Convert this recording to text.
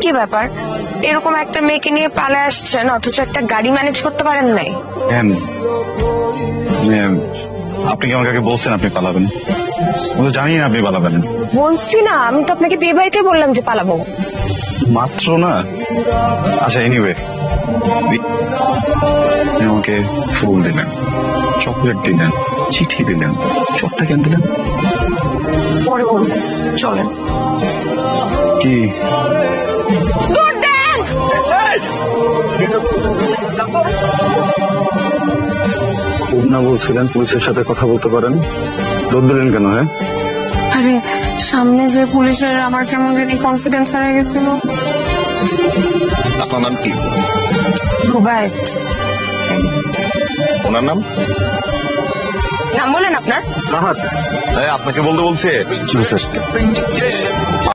কি ব্যাপার, এরকম একটা মেয়েকে নিয়ে পালায় আসছেন অথচ একটা গাড়ি ম্যানেজ করতে পারেন নাই? কেন আপনি কি আমাকে আগে বলছেন আপনি পালাবেন? আমি তো জানি না আপনি পালাবেন। বলছি না, আমি তো আপনাকে বিয়ে বাড়িতে বললাম যে পালাবো। মাত্র না। আচ্ছা এনিওয়ে, আমাকে ফুল দিলেন, চকলেট দিলেন, চিঠি দিলেন, সবটা কেন দিলেন? পরে বলবো, চলেন। কি দৌড় দেন। খুব না বলছিলেন পুলিশের সাথে কথা বলতে পারেন, দৌড় দিলেন কেন? হ্যাঁ আরে সামনে যে পুলিশের আমার কেমন জানি কনফিডেন্স হারিয়ে গেছিল। আপনার নাম কি? রুবায়েত। ওনার নাম? নাম বলেন আপনার। রাহাত। আপনাকে বলতে বলছে। জি স্যার।